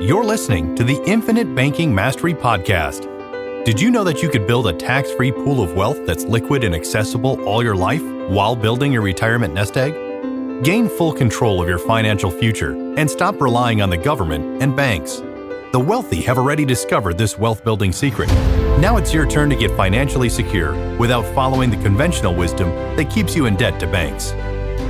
You're listening to the Infinite Banking Mastery Podcast. Did you know that you could build a tax-free pool of wealth that's liquid and accessible all your life while building your retirement nest egg? Gain full control of your financial future and stop relying on the government and banks. The wealthy have already discovered this wealth-building secret. Now it's your turn to get financially secure without following the conventional wisdom that keeps you in debt to banks.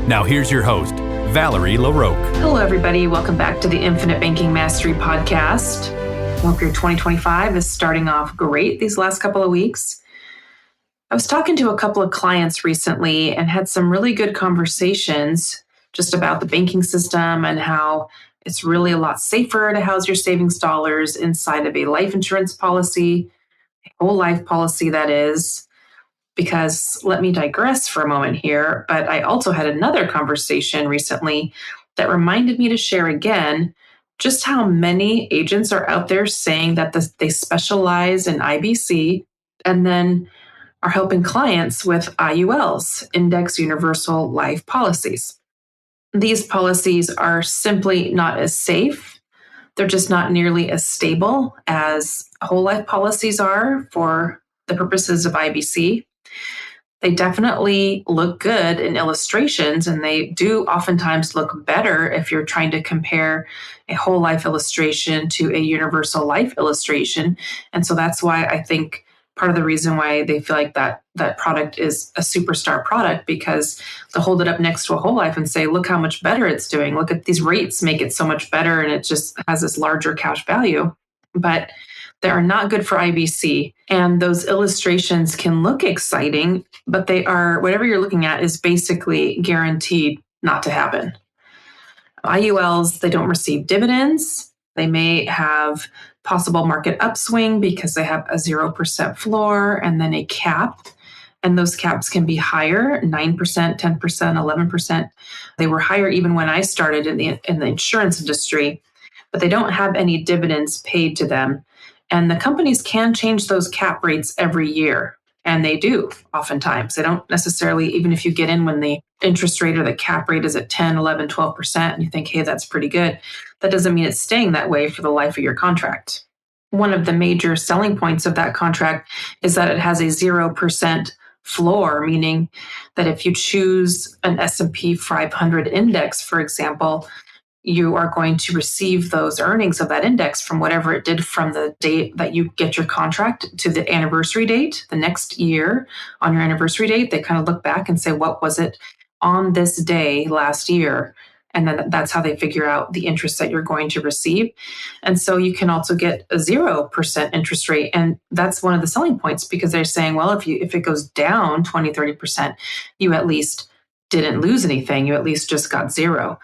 Now here's your host, Valerie LaRocque. Hello, everybody. Welcome back to the Infinite Banking Mastery Podcast. I hope your 2025 is starting off great these last couple of weeks. I was talking to a couple of clients recently and had some really good conversations just about the banking system and how it's really a lot safer to house your savings dollars inside of a life insurance policy, a whole life policy that is. Because let me digress for a moment here, but I also had another conversation recently that reminded me to share again just how many agents are out there saying that they specialize in IBC and then are helping clients with IULs, Index Universal Life Policies. These policies are simply not as safe. They're just not nearly as stable as whole life policies are for the purposes of IBC. They definitely look good in illustrations, and they do oftentimes look better if you're trying to compare a whole life illustration to a universal life illustration. And so that's why I think part of the reason why they feel like that product is a superstar product, because they'll hold it up next to a whole life and say, look how much better it's doing. Look at these rates, make it so much better, and it just has this larger cash value. But they are not good for IBC. And those illustrations can look exciting, but they are, whatever you're looking at is basically guaranteed not to happen. IULs, they don't receive dividends. They may have possible market upswing because they have a 0% floor and then a cap. And those caps can be higher, 9%, 10%, 11%. They were higher even when I started in the insurance industry, but they don't have any dividends paid to them. And the companies can change those cap rates every year. And they do oftentimes. They don't necessarily, even if you get in when the interest rate or the cap rate is at 10, 11, 12%, and you think, hey, that's pretty good, that doesn't mean it's staying that way for the life of your contract. One of the major selling points of that contract is that it has a 0% floor, meaning that if you choose an S&P 500 index, for example, you are going to receive those earnings of that index from whatever it did from the date that you get your contract to the anniversary date, the next year on your anniversary date. They kind of look back and say, what was it on this day last year? And then that's how they figure out the interest that you're going to receive. And so you can also get a 0% interest rate. And that's one of the selling points, because they're saying, well, if it goes down 20, 30%, you at least didn't lose anything. You at least just got zero.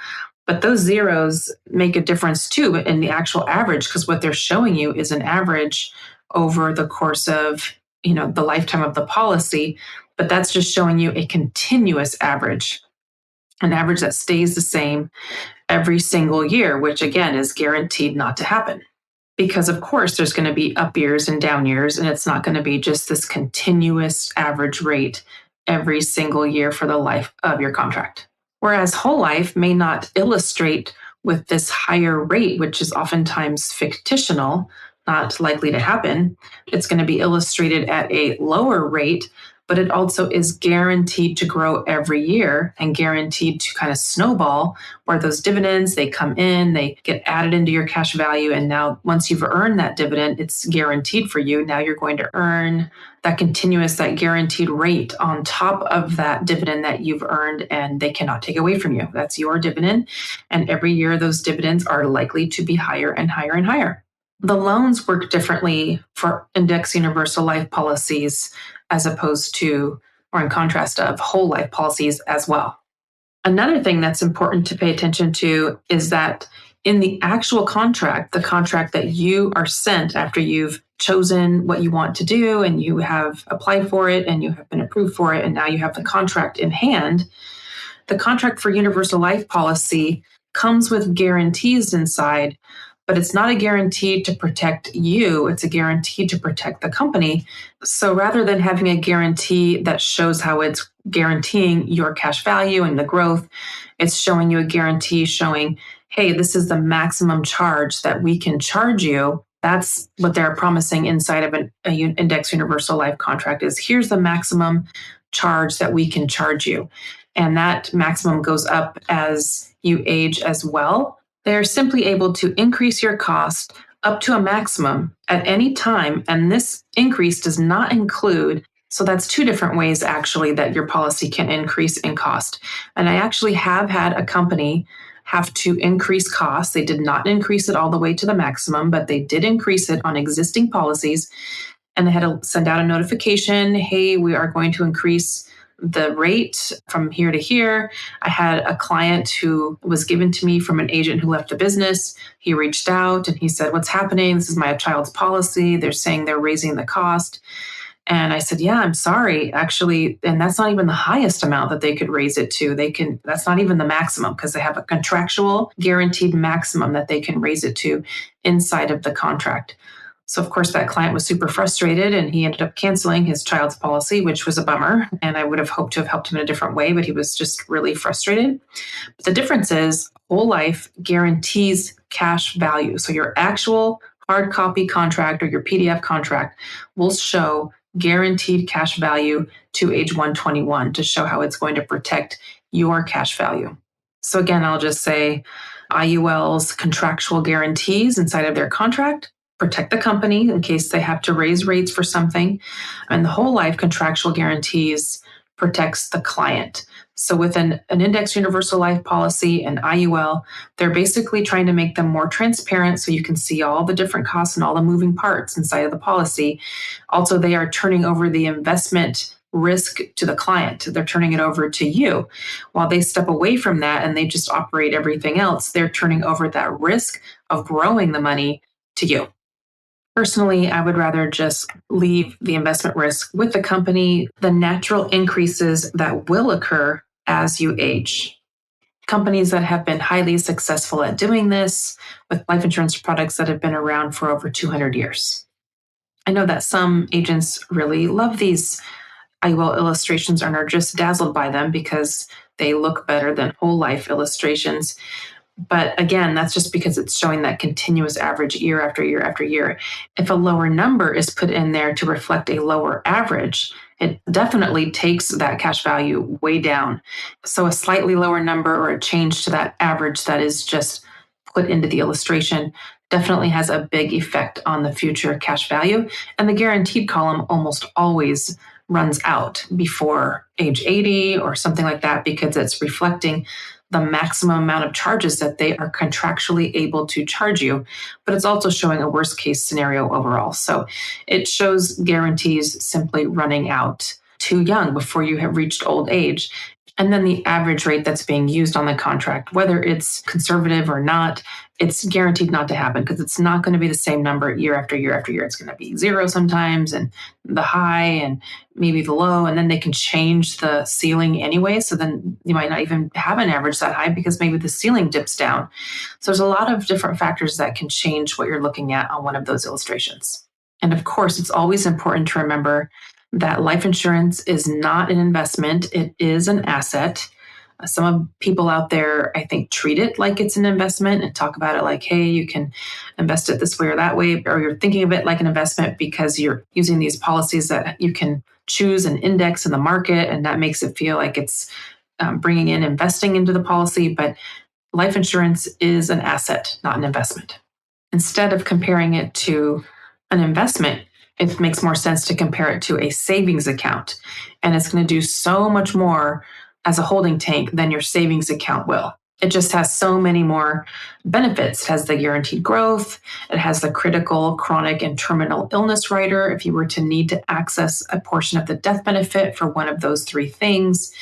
But those zeros make a difference too in the actual average, because what they're showing you is an average over the course of, the lifetime of the policy. But that's just showing you a continuous average, an average that stays the same every single year, which again is guaranteed not to happen. Because of course there's going to be up years and down years, and it's not going to be just this continuous average rate every single year for the life of your contract. Whereas whole life may not illustrate with this higher rate, which is oftentimes fictional, not likely to happen. It's going to be illustrated at a lower rate, but it also is guaranteed to grow every year and guaranteed to kind of snowball, where those dividends, they come in, they get added into your cash value. And now once you've earned that dividend, it's guaranteed for you. Now you're going to earn that guaranteed rate on top of that dividend that you've earned, and they cannot take away from you. That's your dividend. And every year those dividends are likely to be higher and higher and higher. The loans work differently for Index Universal Life policies as opposed to, or in contrast of, whole life policies as well. Another thing that's important to pay attention to is that in the actual contract, the contract that you are sent after you've chosen what you want to do and you have applied for it and you have been approved for it, and now you have the contract in hand, the contract for universal life policy comes with guarantees inside but it's not a guarantee to protect you. It's a guarantee to protect the company. So rather than having a guarantee that shows how it's guaranteeing your cash value and the growth, it's showing you a guarantee showing, hey, this is the maximum charge that we can charge you. That's what they're promising inside of an index universal life contract is here's the maximum charge that we can charge you. And that maximum goes up as you age as well. They're simply able to increase your cost up to a maximum at any time. And this increase does not include, so that's two different ways actually that your policy can increase in cost. And I actually have had a company have to increase costs. They did not increase it all the way to the maximum, but they did increase it on existing policies. And they had to send out a notification, hey, we are going to increase the rate from here to here. I had a client who was given to me from an agent who left the business. He reached out and he said, what's happening? This is my child's policy. They're saying they're raising the cost. And I said, yeah, I'm sorry, actually. And that's not even the highest amount that they could raise it to. That's not even the maximum because they have a contractual guaranteed maximum that they can raise it to inside of the contract. So, of course, that client was super frustrated and he ended up canceling his child's policy, which was a bummer. And I would have hoped to have helped him in a different way, but he was just really frustrated. But the difference is whole life guarantees cash value. So your actual hard copy contract or your PDF contract will show guaranteed cash value to age 121 to show how it's going to protect your cash value. So again, I'll just say IULs, contractual guarantees inside of their contract, protect the company in case they have to raise rates for something. And the whole life contractual guarantees protects the client. So with an index universal life policy and IUL, they're basically trying to make them more transparent so you can see all the different costs and all the moving parts inside of the policy. Also, they are turning over the investment risk to the client. They're turning it over to you. While they step away from that and they just operate everything else, they're turning over that risk of growing the money to you. Personally, I would rather just leave the investment risk with the company, the natural increases that will occur as you age. Companies that have been highly successful at doing this with life insurance products that have been around for over 200 years. I know that some agents really love these IUL illustrations and are just dazzled by them because they look better than whole life illustrations. But again, that's just because it's showing that continuous average year after year after year. If a lower number is put in there to reflect a lower average, it definitely takes that cash value way down. So a slightly lower number or a change to that average that is just put into the illustration definitely has a big effect on the future cash value. And the guaranteed column almost always runs out before age 80 or something like that because it's reflecting the maximum amount of charges that they are contractually able to charge you, but it's also showing a worst case scenario overall. So it shows guarantees simply running out too young before you have reached old age. And then the average rate that's being used on the contract, whether it's conservative or not, it's guaranteed not to happen because it's not going to be the same number year after year after year. It's going to be zero sometimes and the high and maybe the low, and then they can change the ceiling anyway. So then you might not even have an average that high because maybe the ceiling dips down. So there's a lot of different factors that can change what you're looking at on one of those illustrations. And of course, it's always important to remember that life insurance is not an investment. It is an asset. Some people out there, I think, treat it like it's an investment and talk about it like, hey, you can invest it this way or that way, or you're thinking of it like an investment because you're using these policies that you can choose an index in the market, and that makes it feel like it's bringing in investing into the policy. But life insurance is an asset, not an investment. Instead of comparing it to an investment, it makes more sense to compare it to a savings account. And it's going to do so much more as a holding tank than your savings account will. It just has so many more benefits. It has the guaranteed growth. It has the critical, chronic, and terminal illness rider if you were to need to access a portion of the death benefit for one of those three things.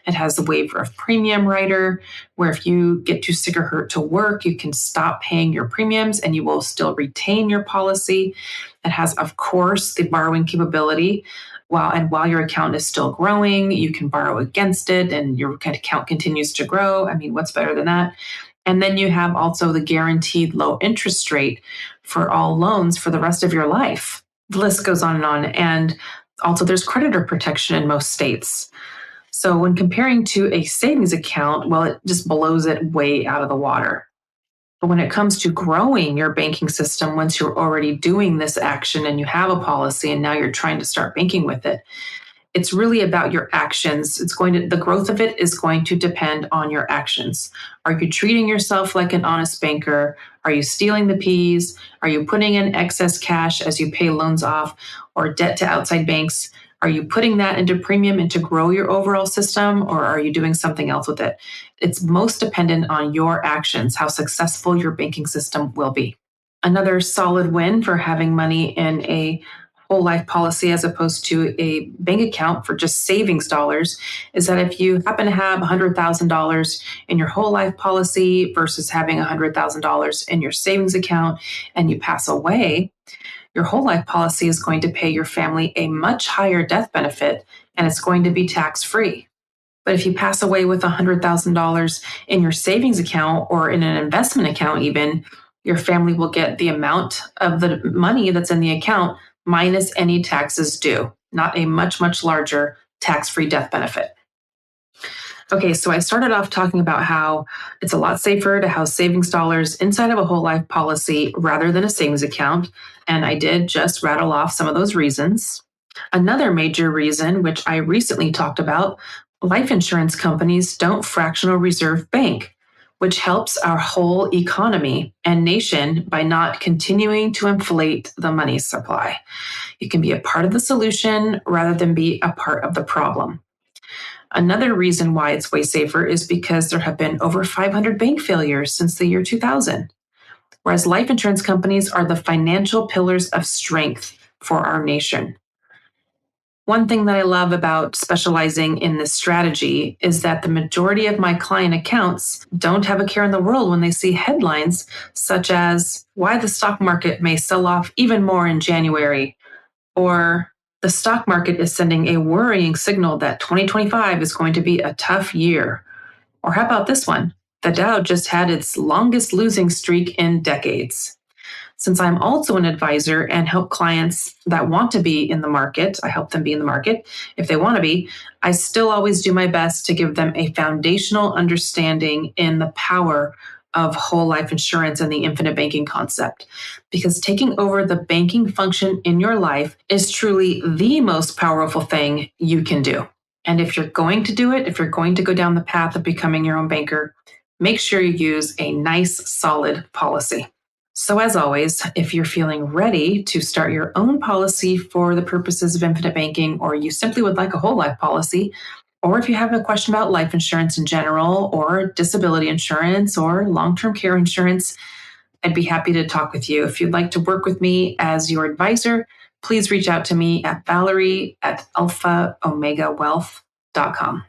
It has the waiver of premium rider, where if you get too sick or hurt to work, you can stop paying your premiums and you will still retain your policy. It has, of course, the borrowing capability. While your account is still growing, you can borrow against it and your account continues to grow. I mean, what's better than that? And then you have also the guaranteed low interest rate for all loans for the rest of your life. The list goes on and on. And also there's creditor protection in most states. So when comparing to a savings account, well, it just blows it way out of the water. But when it comes to growing your banking system, once you're already doing this action and you have a policy and now you're trying to start banking with it, it's really about your actions. The growth of it is going to depend on your actions. Are you treating yourself like an honest banker? Are you stealing the peas? Are you putting in excess cash as you pay loans off or debt to outside banks? Are you putting that into premium and to grow your overall system, or are you doing something else with it? It's most dependent on your actions, how successful your banking system will be. Another solid win for having money in a whole life policy as opposed to a bank account for just savings dollars is that if you happen to have $100,000 in your whole life policy versus having $100,000 in your savings account and you pass away, your whole life policy is going to pay your family a much higher death benefit and it's going to be tax-free. But if you pass away with $100,000 in your savings account or in an investment account even, your family will get the amount of the money that's in the account minus any taxes due, not a much, much larger tax-free death benefit. Okay, so I started off talking about how it's a lot safer to house savings dollars inside of a whole life policy rather than a savings account, and I did just rattle off some of those reasons. Another major reason, which I recently talked about, life insurance companies don't fractional reserve bank, which helps our whole economy and nation by not continuing to inflate the money supply. You can be a part of the solution rather than be a part of the problem. Another reason why it's way safer is because there have been over 500 bank failures since the year 2000, whereas life insurance companies are the financial pillars of strength for our nation. One thing that I love about specializing in this strategy is that the majority of my client accounts don't have a care in the world when they see headlines such as why the stock market may sell off even more in January, or the stock market is sending a worrying signal that 2025 is going to be a tough year. Or how about this one? The Dow just had its longest losing streak in decades. Since I'm also an advisor and help clients that want to be in the market, I help them be in the market if they want to be, I still always do my best to give them a foundational understanding in the power of whole life insurance and the infinite banking concept. Because taking over the banking function in your life is truly the most powerful thing you can do. And if you're going to do it, if you're going to go down the path of becoming your own banker, make sure you use a nice, solid policy. So as always, if you're feeling ready to start your own policy for the purposes of infinite banking, or you simply would like a whole life policy, or if you have a question about life insurance in general, or disability insurance, or long-term care insurance, I'd be happy to talk with you. If you'd like to work with me as your advisor, please reach out to me at Valerie@alphaomegawealth.com.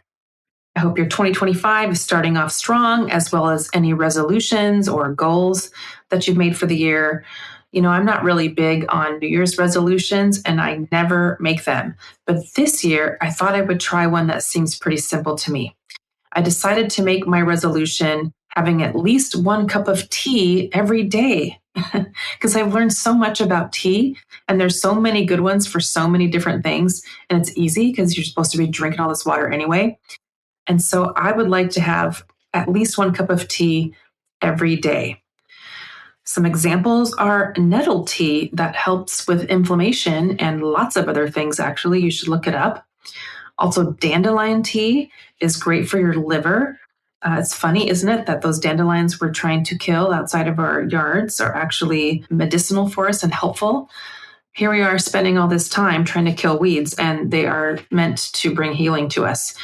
I hope your 2025 is starting off strong, as well as any resolutions or goals that you've made for the year. You know, I'm not really big on New Year's resolutions and I never make them. But this year, I thought I would try one that seems pretty simple to me. I decided to make my resolution having at least 1 cup of tea every day because I've learned so much about tea and there's so many good ones for so many different things. And it's easy because you're supposed to be drinking all this water anyway. And so I would like to have at least 1 cup of tea every day. Some examples are nettle tea that helps with inflammation and lots of other things, actually. You should look it up. Also, dandelion tea is great for your liver. It's funny, isn't it, that those dandelions we're trying to kill outside of our yards are actually medicinal for us and helpful. Here we are spending all this time trying to kill weeds, and they are meant to bring healing to us.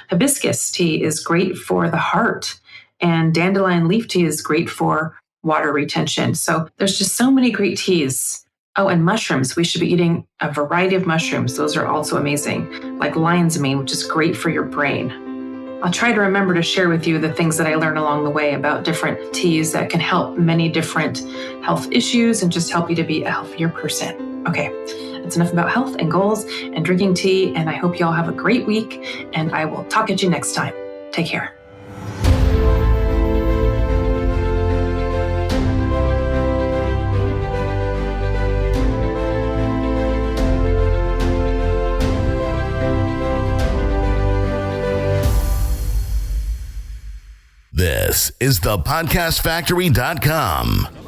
Hibiscus tea is great for the heart, and dandelion leaf tea is great for water retention. So there's just so many great teas. Oh, and mushrooms. We should be eating a variety of mushrooms. Those are also amazing, like lion's mane, which is great for your brain. I'll try to remember to share with you the things that I learned along the way about different teas that can help many different health issues and just help you to be a healthier person. Okay, that's enough about health and goals and drinking tea, and I hope you all have a great week, and I will talk at you next time. Take care. is thepodcastfactory.com.